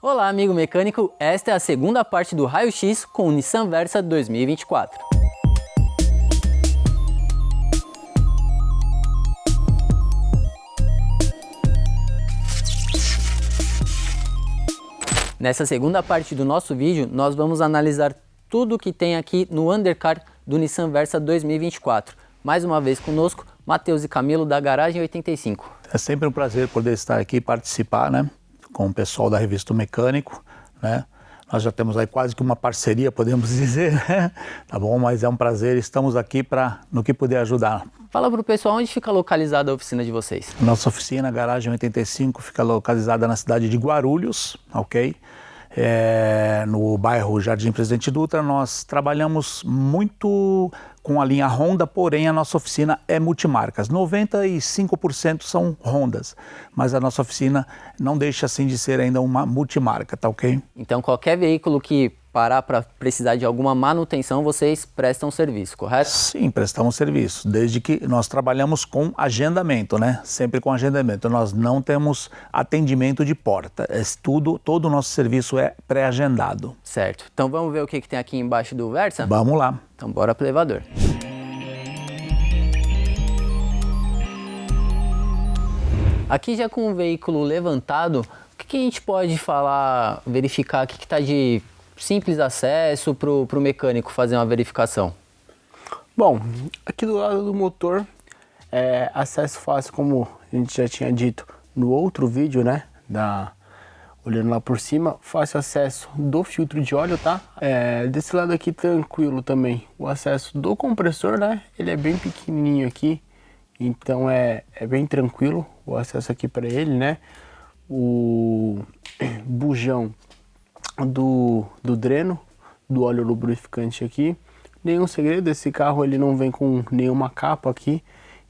Olá, amigo mecânico, esta é a segunda parte do raio-x com o Nissan Versa 2024. Nessa segunda parte do nosso vídeo, nós vamos analisar tudo que tem aqui no undercar do Nissan Versa 2024. Mais uma vez conosco, Matheus e Camilo da Garagem 85. É sempre um prazer poder estar aqui e participar, né, com o pessoal da Revista Mecânico, né? Nós já temos aí quase que uma parceria, podemos dizer, né? Tá bom? Mas é um prazer, estamos aqui no que puder ajudar. Fala para o pessoal onde fica localizada a oficina de vocês. Nossa oficina, Garagem 85, fica localizada na cidade de Guarulhos, ok? No bairro Jardim Presidente Dutra. Nós trabalhamos muito com a linha Honda, porém a nossa oficina é multimarcas. 95% são Hondas, mas a nossa oficina não deixa assim de ser ainda uma multimarca, tá ok? Então qualquer veículo que parar para precisar de alguma manutenção, vocês prestam serviço, correto? Sim, prestamos serviço, desde que nós trabalhamos com agendamento, né? Sempre com agendamento. Nós não temos atendimento de porta, todo o nosso serviço é pré-agendado. Certo, então vamos ver o que tem aqui embaixo do Versa? Vamos lá. Então bora pro elevador. Aqui já com o veículo levantado, o que a gente pode falar, verificar, o que está de simples acesso para o mecânico fazer uma verificação? Bom, aqui do lado do motor, acesso fácil, como a gente já tinha dito no outro vídeo, né? Olhando lá por cima, fácil acesso do filtro de óleo, tá? Desse lado aqui tranquilo também, o acesso do compressor, né? Ele é bem pequenininho aqui, então é bem tranquilo o acesso aqui para ele, né? O bujão do dreno, do óleo lubrificante aqui. Nenhum segredo, esse carro ele não vem com nenhuma capa aqui,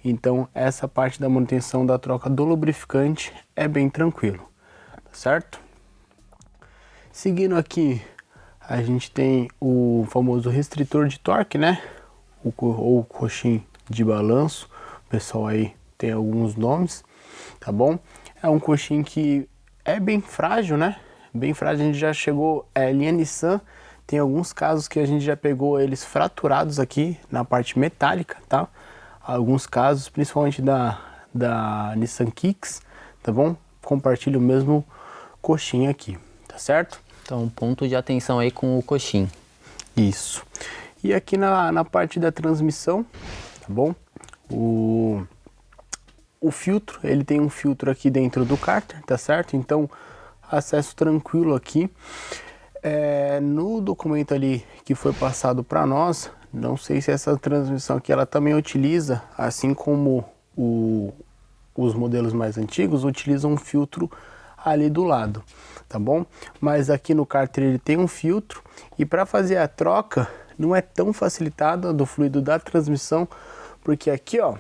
então essa parte da manutenção da troca do lubrificante é bem tranquilo, tá certo? Seguindo aqui, a gente tem o famoso restritor de torque, né? Ou coxim de balanço, o pessoal aí tem alguns nomes, tá bom? É um coxim que é bem frágil, né? Bem frágil, a gente já chegou, linha Nissan, tem alguns casos que a gente já pegou eles fraturados aqui na parte metálica, tá? Alguns casos, principalmente da Nissan Kicks, tá bom? Compartilha o mesmo coxim aqui, tá certo? Então, ponto de atenção aí com o coxim. Isso. E aqui na parte da transmissão, tá bom? O filtro, ele tem um filtro aqui dentro do cárter, tá certo? Então, acesso tranquilo aqui. No documento ali que foi passado para nós, não sei se essa transmissão aqui ela também utiliza, assim como os modelos mais antigos, utilizam um filtro ali do lado, tá bom? Mas aqui no cárter ele tem um filtro e para fazer a troca não é tão facilitada do fluido da transmissão, porque aqui, ó,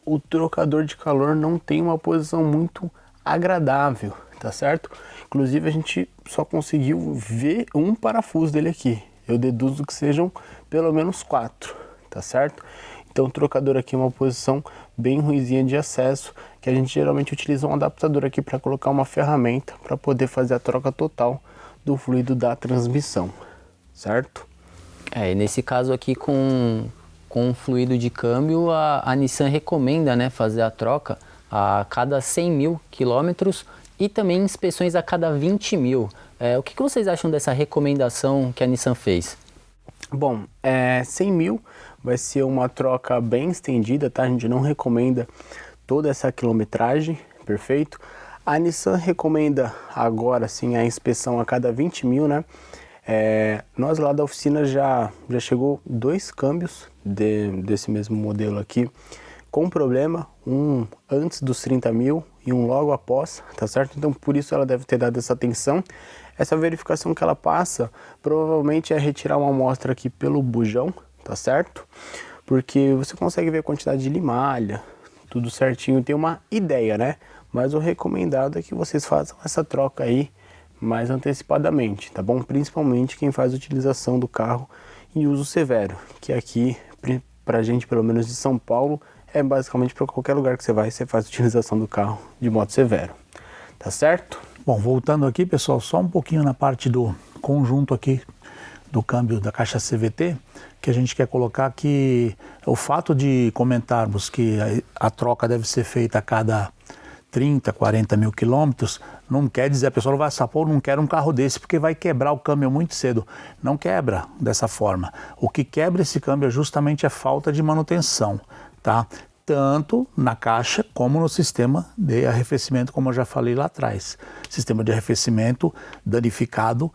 o trocador de calor não tem uma posição muito agradável, tá certo? Inclusive a gente só conseguiu ver um parafuso dele aqui. Eu deduzo que sejam pelo menos 4, tá certo? Então o trocador aqui é uma posição bem ruinzinha de acesso, que a gente geralmente utiliza um adaptador aqui para colocar uma ferramenta para poder fazer a troca total do fluido da transmissão, certo? E nesse caso aqui com fluido de câmbio, a Nissan recomenda, né, fazer a troca a cada 100 mil quilômetros e também inspeções a cada 20 mil. O que vocês acham dessa recomendação que a Nissan fez? Bom, 100 mil vai ser uma troca bem estendida, tá? A gente não recomenda toda essa quilometragem, perfeito? A Nissan recomenda agora sim a inspeção a cada 20 mil, né? Nós lá da oficina já chegou 2 câmbios desse mesmo modelo aqui com problema, um antes dos 30 mil e um logo após, tá certo? Então por isso ela deve ter dado essa atenção. Essa verificação que ela passa provavelmente é retirar uma amostra aqui pelo bujão, tá certo? Porque você consegue ver a quantidade de limalha, tudo certinho, tem uma ideia, né? Mas o recomendado é que vocês façam essa troca aí mais antecipadamente, tá bom? Principalmente quem faz utilização do carro em uso severo, que aqui, pra gente, pelo menos de São Paulo, é basicamente para qualquer lugar que você vai, você faz utilização do carro de modo severo, tá certo? Bom, voltando aqui, pessoal, só um pouquinho na parte do conjunto aqui do câmbio da caixa CVT, que a gente quer colocar que o fato de comentarmos que a troca deve ser feita a cada 30, 40 mil quilômetros, não quer dizer, a pessoa não vai falar, pô, não quero um carro desse porque vai quebrar o câmbio muito cedo. Não quebra dessa forma. O que quebra esse câmbio é justamente a falta de manutenção, tá? Tanto na caixa como no sistema de arrefecimento, como eu já falei lá atrás. Sistema de arrefecimento danificado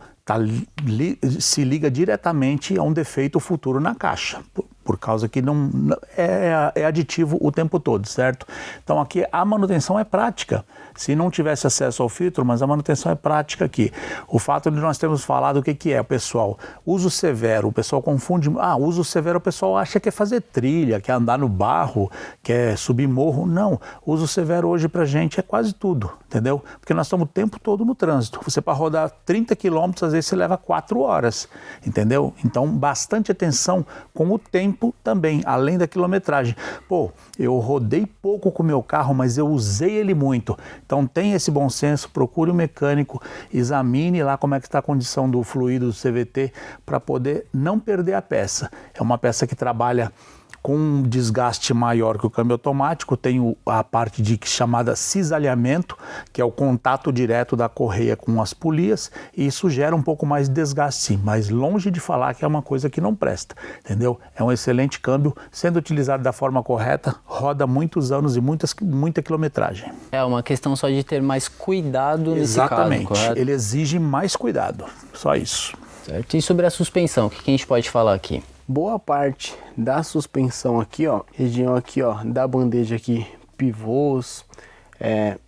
se liga diretamente a um defeito futuro na caixa, por causa que não é aditivo o tempo todo, certo? Então aqui a manutenção é prática. Se não tivesse acesso ao filtro, mas a manutenção é prática aqui. O fato de nós termos falado o que é, pessoal, uso severo, o pessoal confunde, uso severo, o pessoal acha que é fazer trilha, que é andar no barro, que é subir morro. Não, uso severo hoje pra gente é quase tudo, entendeu? Porque nós estamos o tempo todo no trânsito. Você para rodar 30 quilômetros, às vezes você leva 4 horas, entendeu? Então bastante atenção com o tempo também, além da quilometragem. Pô, eu rodei pouco com o meu carro, mas eu usei ele muito. Então tenha esse bom senso, procure um mecânico, examine lá como é que está a condição do fluido do CVT para poder não perder a peça. É uma peça que trabalha com um desgaste maior que o câmbio automático, tem a parte chamada cisalhamento, que é o contato direto da correia com as polias, e isso gera um pouco mais de desgaste sim, mas longe de falar que é uma coisa que não presta, entendeu? É um excelente câmbio, sendo utilizado da forma correta, roda muitos anos e muita quilometragem. É uma questão só de ter mais cuidado nesse caso, exatamente, correto? Ele exige mais cuidado, só isso. Certo. E sobre a suspensão, o que a gente pode falar aqui? Boa parte da suspensão aqui, ó, região aqui, ó, da bandeja aqui, pivôs,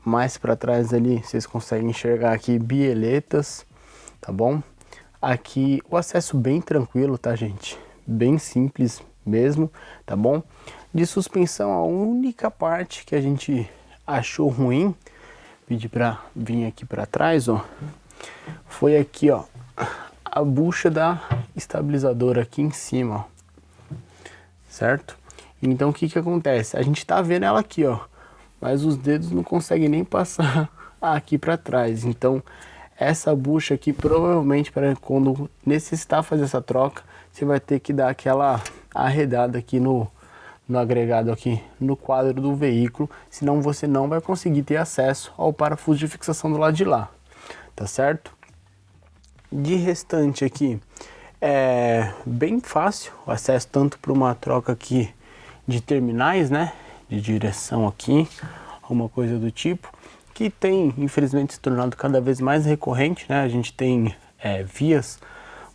mais para trás ali, vocês conseguem enxergar aqui bieletas, tá bom? Aqui o acesso bem tranquilo, tá, gente? Bem simples mesmo, tá bom? De suspensão, a única parte que a gente achou ruim, pedi para vir aqui para trás, ó, foi aqui, ó, a bucha da estabilizadora aqui em cima, ó, certo? Então o que que acontece? A gente tá vendo ela aqui, ó, mas os dedos não conseguem nem passar aqui para trás. Então essa bucha aqui provavelmente, para quando necessitar fazer essa troca, você vai ter que dar aquela arredada aqui no agregado aqui no quadro do veículo, senão você não vai conseguir ter acesso ao parafuso de fixação do lado de lá, tá certo? De restante aqui, é bem fácil o acesso tanto para uma troca aqui de terminais, né, de direção aqui, uma coisa do tipo, que tem infelizmente se tornado cada vez mais recorrente, né, a gente tem vias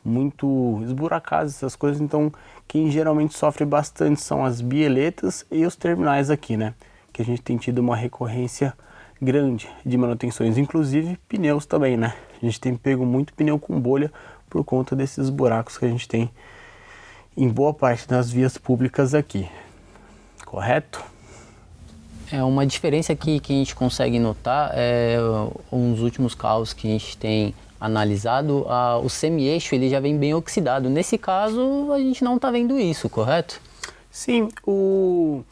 muito esburacadas, essas coisas, então quem geralmente sofre bastante são as bieletas e os terminais aqui, né, que a gente tem tido uma recorrência grande de manutenções, inclusive pneus também, né? A gente tem pego muito pneu com bolha por conta desses buracos que a gente tem em boa parte das vias públicas aqui, correto? É uma diferença que a gente consegue notar, uns últimos carros que a gente tem analisado, o semi-eixo ele já vem bem oxidado. Nesse caso, a gente não está vendo isso, correto? Sim, o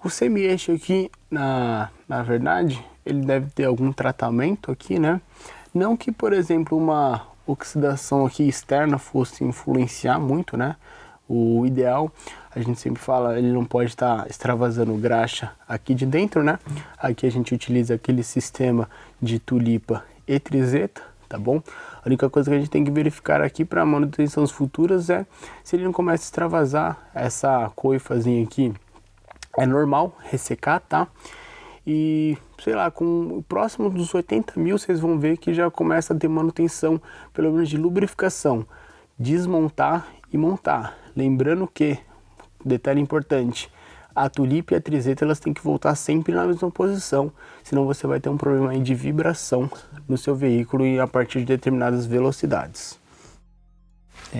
semi-eixo aqui, na verdade, ele deve ter algum tratamento aqui, né? Não que, por exemplo, uma oxidação aqui externa fosse influenciar muito, né? O ideal, a gente sempre fala, ele não pode estar extravasando graxa aqui de dentro, né? Aqui a gente utiliza aquele sistema de tulipa e trizeta, tá bom? A única coisa que a gente tem que verificar aqui para manutenções futuras é se ele não começa a extravasar essa coifazinha aqui. É normal ressecar, tá? E, sei lá, com o próximo dos 80 mil, vocês vão ver que já começa a ter manutenção, pelo menos de lubrificação, desmontar e montar. Lembrando que, detalhe importante, a tulipa e a trizeta, elas têm que voltar sempre na mesma posição, senão você vai ter um problema aí de vibração no seu veículo e a partir de determinadas velocidades.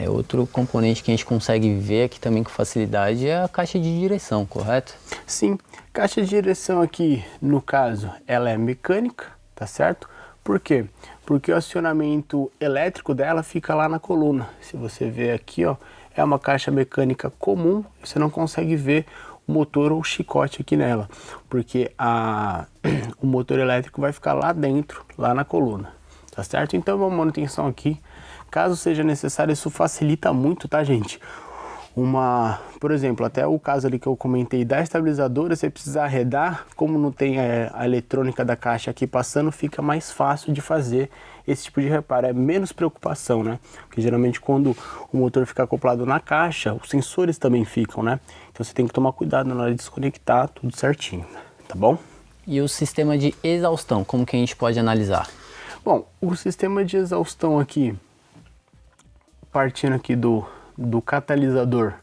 Outro componente que a gente consegue ver aqui também com facilidade é a caixa de direção, correto? Sim, caixa de direção aqui, no caso, ela é mecânica, tá certo? Por quê? Porque o acionamento elétrico dela fica lá na coluna. Se você ver aqui, ó, é uma caixa mecânica comum, você não consegue ver o motor ou o chicote aqui nela, porque o motor elétrico vai ficar lá dentro, lá na coluna, tá certo? Então uma manutenção aqui, caso seja necessário, isso facilita muito, tá, gente? Por exemplo, até o caso ali que eu comentei da estabilizadora, você precisa arredar, como não tem a eletrônica da caixa aqui passando, fica mais fácil de fazer esse tipo de reparo, é menos preocupação, né? Porque geralmente quando o motor fica acoplado na caixa, os sensores também ficam, né? Então você tem que tomar cuidado na hora de desconectar tudo certinho, tá bom? E o sistema de exaustão, como que a gente pode analisar? Bom, o sistema de exaustão aqui, partindo aqui do catalisador,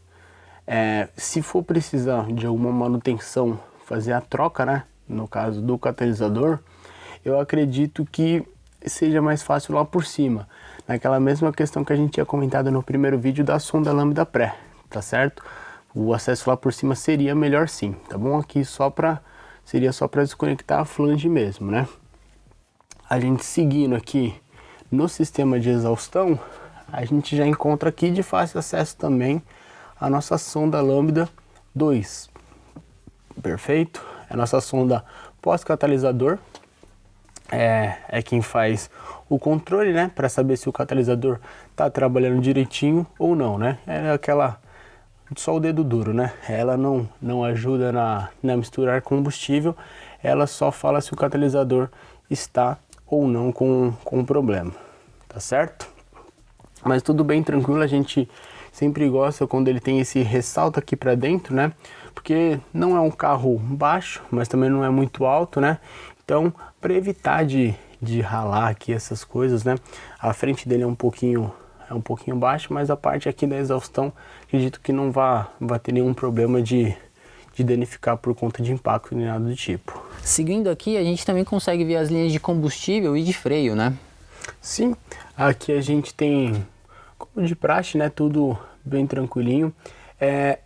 se for precisar de alguma manutenção, fazer a troca, né, no caso do catalisador, eu acredito que seja mais fácil lá por cima, naquela mesma questão que a gente tinha comentado no primeiro vídeo da sonda lambda pré, tá certo? O acesso lá por cima seria melhor sim, tá bom? Aqui seria só para desconectar a flange mesmo, né? A gente seguindo aqui no sistema de exaustão, a gente já encontra aqui de fácil acesso também a nossa sonda lambda 2. Perfeito? É a nossa sonda pós-catalisador. É quem faz o controle, né? Para saber se o catalisador tá trabalhando direitinho ou não, né? É aquela... só o dedo duro, né? Ela não ajuda na misturar combustível. Ela só fala se o catalisador está ou não com problema. Tá certo? Mas tudo bem tranquilo, a gente sempre gosta quando ele tem esse ressalto aqui para dentro, né? Porque não é um carro baixo, mas também não é muito alto, né? Então, para evitar de ralar aqui essas coisas, né? A frente dele é um pouquinho baixo, mas a parte aqui da exaustão, acredito que não vai ter nenhum problema de danificar por conta de impacto nem nada do tipo. Seguindo aqui, a gente também consegue ver as linhas de combustível e de freio, né? Sim, aqui a gente tem, como de praxe, né, tudo bem tranquilinho. É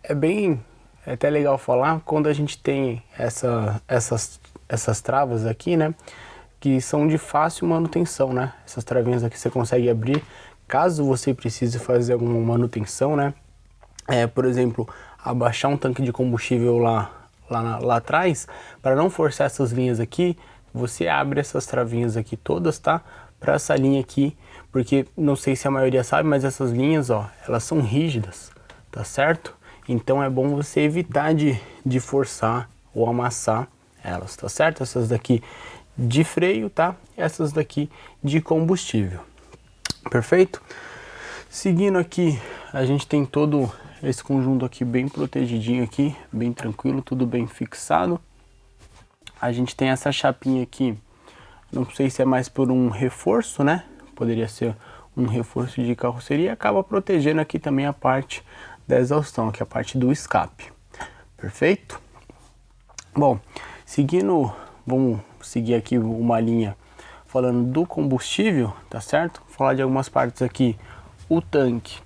até legal falar quando a gente tem essas travas aqui, né, que são de fácil manutenção, né. Essas travinhas aqui você consegue abrir caso você precise fazer alguma manutenção, né. Por exemplo, abaixar um tanque de combustível lá atrás, para não forçar essas linhas aqui, você abre essas travinhas aqui todas, tá? Para essa linha aqui, porque não sei se a maioria sabe, mas essas linhas, ó, elas são rígidas, tá certo? Então é bom você evitar de forçar ou amassar elas, tá certo? Essas daqui de freio, tá? Essas daqui de combustível. Perfeito? Seguindo aqui, a gente tem todo esse conjunto aqui bem protegidinho aqui, bem tranquilo, tudo bem fixado. A gente tem essa chapinha aqui, não sei se é mais por um reforço, né? Poderia ser um reforço de carroceria, acaba protegendo aqui também a parte da exaustão, aqui a parte do escape. Perfeito? Bom, vamos seguir aqui uma linha falando do combustível, tá certo? Vou falar de algumas partes aqui. O tanque,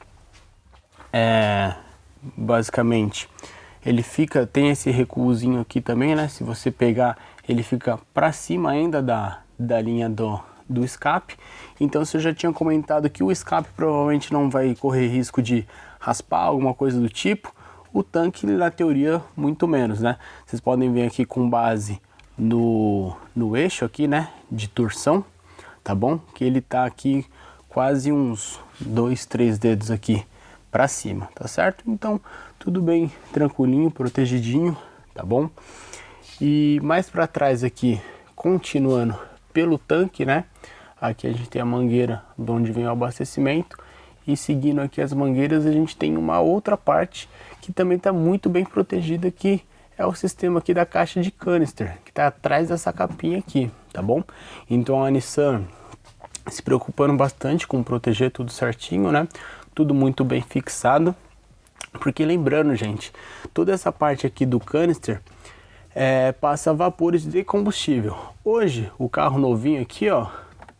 basicamente, ele tem esse recuozinho aqui também, né? Se você pegar, ele fica para cima ainda da linha do escape. Então, se eu já tinha comentado que o escape provavelmente não vai correr risco de raspar, alguma coisa do tipo, o tanque, na teoria, muito menos, né? Vocês podem ver aqui com base no eixo aqui, né, de torção, tá bom? Que ele tá aqui quase uns 2, 3 dedos aqui para cima, tá certo? Então, tudo bem tranquilinho, protegidinho, tá bom? E mais para trás aqui, continuando pelo tanque, né? Aqui a gente tem a mangueira de onde vem o abastecimento, e seguindo aqui as mangueiras a gente tem uma outra parte que também está muito bem protegida, que é o sistema aqui da caixa de canister, que está atrás dessa capinha aqui, tá bom? Então a Nissan se preocupando bastante com proteger tudo certinho, né? Tudo muito bem fixado, porque lembrando, gente, toda essa parte aqui do canister passa vapores de combustível. Hoje o carro novinho aqui, ó,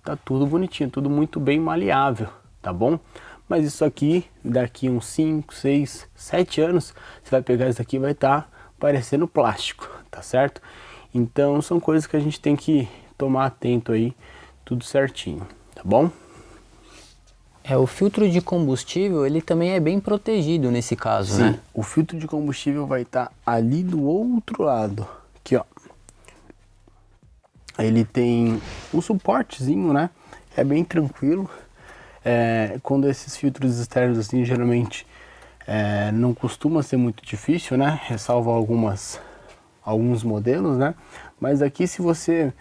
tá tudo bonitinho, tudo muito bem maleável, tá bom? Mas isso aqui, daqui uns 5, 6, 7 anos, você vai pegar isso aqui e vai estar parecendo plástico, tá certo? Então são coisas que a gente tem que tomar atento aí, tudo certinho, tá bom? O filtro de combustível, ele também é bem protegido nesse caso, sim, né? O filtro de combustível vai estar ali do outro lado, aqui ó. Ele tem um suportezinho, né? é bem tranquilo. Quando esses filtros externos assim, geralmente não costuma ser muito difícil, né? Ressalvo alguns modelos, né? Mas aqui, se você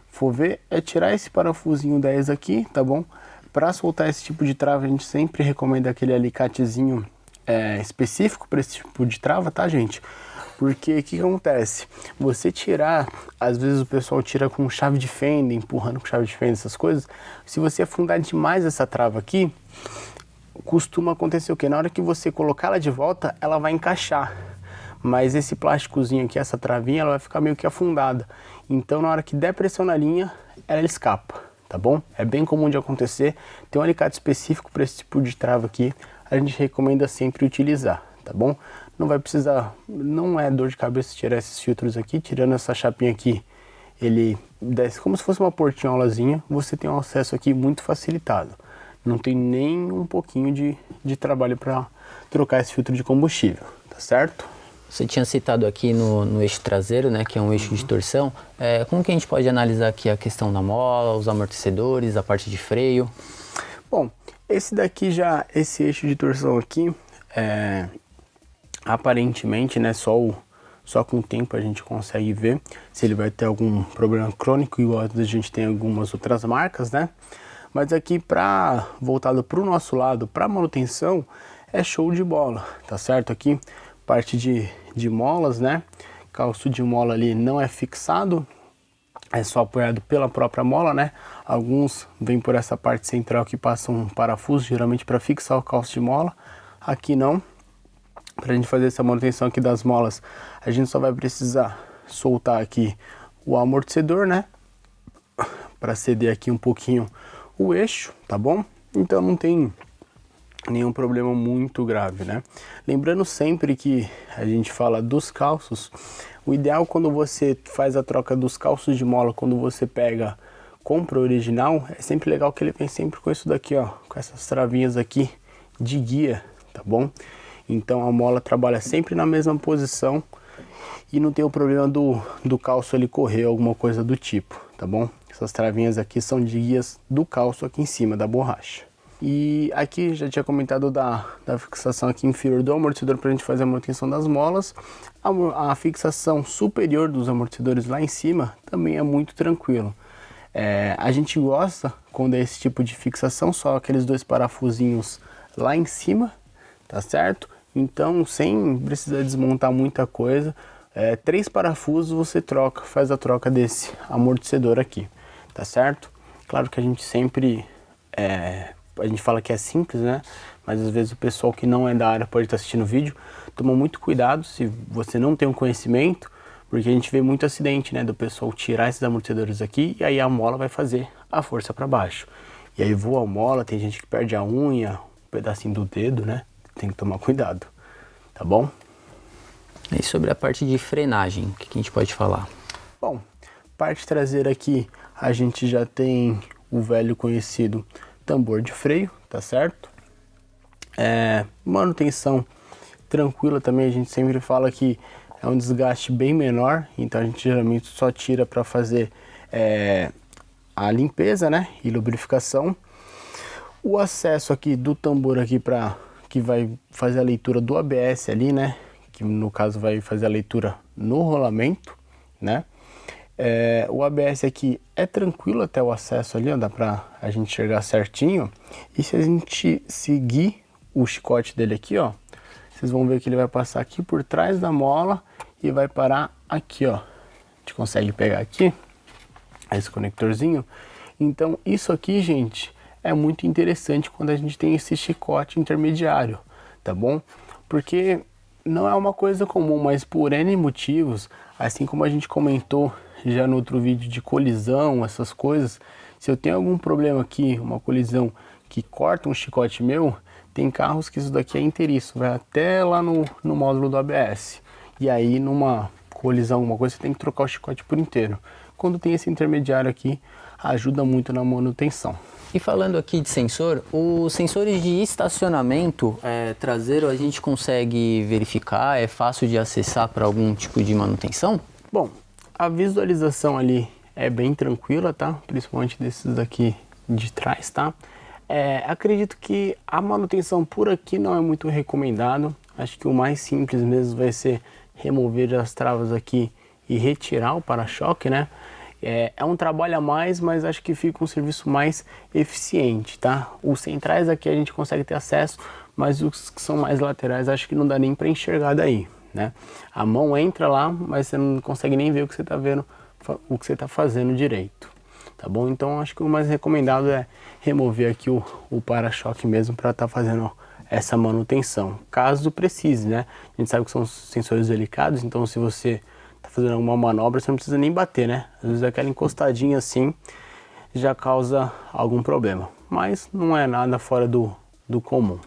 for ver, é tirar esse parafusinho 10 aqui, tá bom? Para soltar esse tipo de trava, a gente sempre recomenda aquele alicatezinho específico para esse tipo de trava, tá, gente? Porque o que acontece? Você tirar, às vezes o pessoal tira com chave de fenda, empurrando com chave de fenda, essas coisas. Se você afundar demais essa trava aqui, costuma acontecer o quê? Na hora que você colocar ela de volta, ela vai encaixar. Mas esse plásticozinho aqui, essa travinha, ela vai ficar meio que afundada. Então, na hora que der pressão na linha, ela escapa, tá bom? É bem comum de acontecer. Tem um alicate específico para esse tipo de trava aqui. A gente recomenda sempre utilizar, tá bom? Não vai precisar, não é dor de cabeça tirar esses filtros aqui. Tirando essa chapinha aqui, ele desce como se fosse uma portinholazinha. Você tem um acesso aqui muito facilitado. Não tem nem um pouquinho de trabalho para trocar esse filtro de combustível, tá certo? Você tinha citado aqui no eixo traseiro, né, que é um eixo de torção. Como que a gente pode analisar aqui a questão da mola, os amortecedores, a parte de freio? Bom, esse eixo de torção aqui, aparentemente, né, só com o tempo a gente consegue ver se ele vai ter algum problema crônico, igual a gente tem algumas outras marcas, né? Mas aqui, voltado para o nosso lado, para manutenção, é show de bola, tá certo? Aqui, parte de molas, né? Calço de mola ali não é fixado, é só apoiado pela própria mola, né? Alguns vêm por essa parte central que passa um parafuso, geralmente para fixar o calço de mola. Aqui não. Para a gente fazer essa manutenção aqui das molas, a gente só vai precisar soltar aqui o amortecedor, né? Para ceder aqui um pouquinho o eixo, tá bom? Então não tem nenhum problema muito grave, né? Lembrando sempre que a gente fala dos calços, o ideal quando você faz a troca dos calços de mola, quando você compra o original, é sempre legal que ele vem sempre com isso daqui, ó, com essas travinhas aqui de guia, tá bom? Então a mola trabalha sempre na mesma posição e não tem o problema do calço ali correr, alguma coisa do tipo, tá bom? Essas travinhas aqui são de guias do calço aqui em cima da borracha. E aqui já tinha comentado da fixação aqui inferior do amortecedor para a gente fazer a manutenção das molas. A fixação superior dos amortecedores lá em cima também é muito tranquilo. A gente gosta quando é esse tipo de fixação, só aqueles 2 parafusinhos lá em cima, tá certo? Então, sem precisar desmontar muita coisa, 3 parafusos você faz a troca desse amortecedor aqui, tá certo? Claro que a gente sempre, a gente fala que é simples, né? Mas às vezes o pessoal que não é da área pode estar assistindo o vídeo, toma muito cuidado se você não tem um conhecimento, porque a gente vê muito acidente, né? Do pessoal tirar esses amortecedores aqui e aí a mola vai fazer a força para baixo. E aí voa a mola, tem gente que perde a unha, um pedacinho do dedo, né? Tem que tomar cuidado, tá bom? E sobre a parte de frenagem, o que a gente pode falar? Bom, parte traseira aqui a gente já tem o velho conhecido tambor de freio, tá certo? Manutenção tranquila também, a gente sempre fala que é um desgaste bem menor, então a gente geralmente só tira para fazer a limpeza, né? E lubrificação. O acesso aqui do tambor aqui que vai fazer a leitura do ABS ali, né? Que no caso vai fazer a leitura no rolamento, né? O ABS aqui é tranquilo até o acesso ali, ó, dá pra a gente enxergar certinho. E se a gente seguir o chicote dele aqui, ó, vocês vão ver que ele vai passar aqui por trás da mola e vai parar aqui, ó. A gente consegue pegar aqui esse conectorzinho. Então isso aqui, gente, é muito interessante quando a gente tem esse chicote intermediário, tá bom? Porque não é uma coisa comum, mas por N motivos, assim como a gente comentou já no outro vídeo de colisão, essas coisas, se eu tenho algum problema aqui, uma colisão que corta um chicote meu, tem carros que isso daqui é inteiriço, vai até lá no módulo do ABS. E aí numa colisão, alguma coisa, você tem que trocar o chicote por inteiro. Quando tem esse intermediário aqui, ajuda muito na manutenção. E falando aqui de sensor, os sensores de estacionamento traseiro a gente consegue verificar? É fácil de acessar para algum tipo de manutenção? Bom, a visualização ali é bem tranquila, tá? Principalmente desses daqui de trás, tá? Acredito que a manutenção por aqui não é muito recomendado. Acho que o mais simples mesmo vai ser remover as travas aqui e retirar o para-choque, né? É um trabalho a mais, mas acho que fica um serviço mais eficiente, tá? Os centrais aqui a gente consegue ter acesso, mas os que são mais laterais acho que não dá nem para enxergar daí, né? A mão entra lá, mas você não consegue nem ver o que você está vendo, o que você está fazendo direito, tá bom? Então acho que o mais recomendado é remover aqui o para-choque mesmo para estar fazendo essa manutenção, caso precise, né? A gente sabe que são sensores delicados, então se você tá fazendo alguma manobra, você não precisa nem bater, né? Às vezes aquela encostadinha assim já causa algum problema, mas não é nada fora do comum.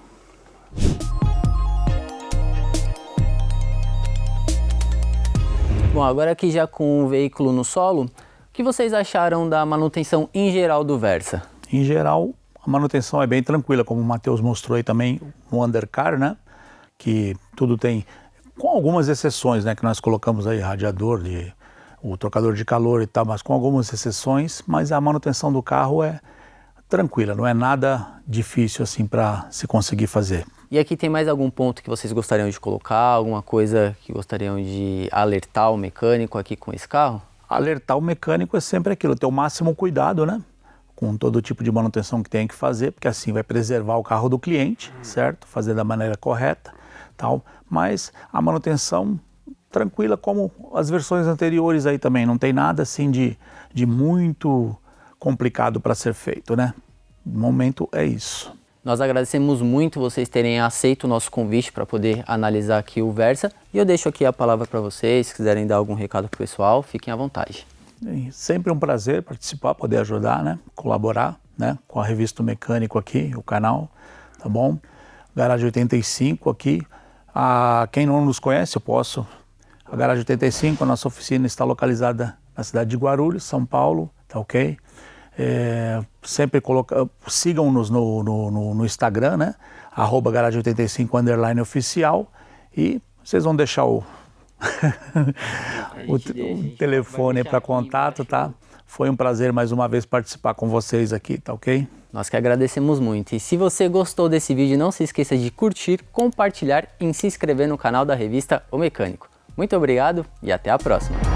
Bom, agora aqui já com o veículo no solo, o que vocês acharam da manutenção em geral do Versa? Em geral, a manutenção é bem tranquila, como o Matheus mostrou aí também no undercar, né? Que tudo tem, com algumas exceções, né? Que nós colocamos aí radiador, o trocador de calor e tal, mas com algumas exceções, mas a manutenção do carro é tranquila, não é nada difícil assim para se conseguir fazer. E aqui tem mais algum ponto que vocês gostariam de colocar, alguma coisa que gostariam de alertar o mecânico aqui com esse carro? Alertar o mecânico é sempre aquilo, ter o máximo cuidado, né? Com todo tipo de manutenção que tem que fazer, porque assim vai preservar o carro do cliente, certo? Fazer da maneira correta, tal. Mas a manutenção tranquila, como as versões anteriores aí também, não tem nada assim de muito complicado para ser feito, né? No momento é isso. Nós agradecemos muito vocês terem aceito o nosso convite para poder analisar aqui o Versa, e eu deixo aqui a palavra para vocês, se quiserem dar algum recado pro pessoal, fiquem à vontade. Sempre um prazer participar, poder ajudar, né? Colaborar, né? Com a Revista Mecânico aqui, o canal, tá bom? Garagem 85 aqui. Quem não nos conhece, a Garagem 85, a nossa oficina está localizada na cidade de Guarulhos, São Paulo, tá ok? Sempre sigam-nos no Instagram, né? @garagem85_oficial, e vocês vão deixar o telefone para contato, tá? Foi um prazer mais uma vez participar com vocês aqui, tá ok? Nós que agradecemos muito. E se você gostou desse vídeo, não se esqueça de curtir, compartilhar e se inscrever no canal da revista O Mecânico. Muito obrigado e até a próxima!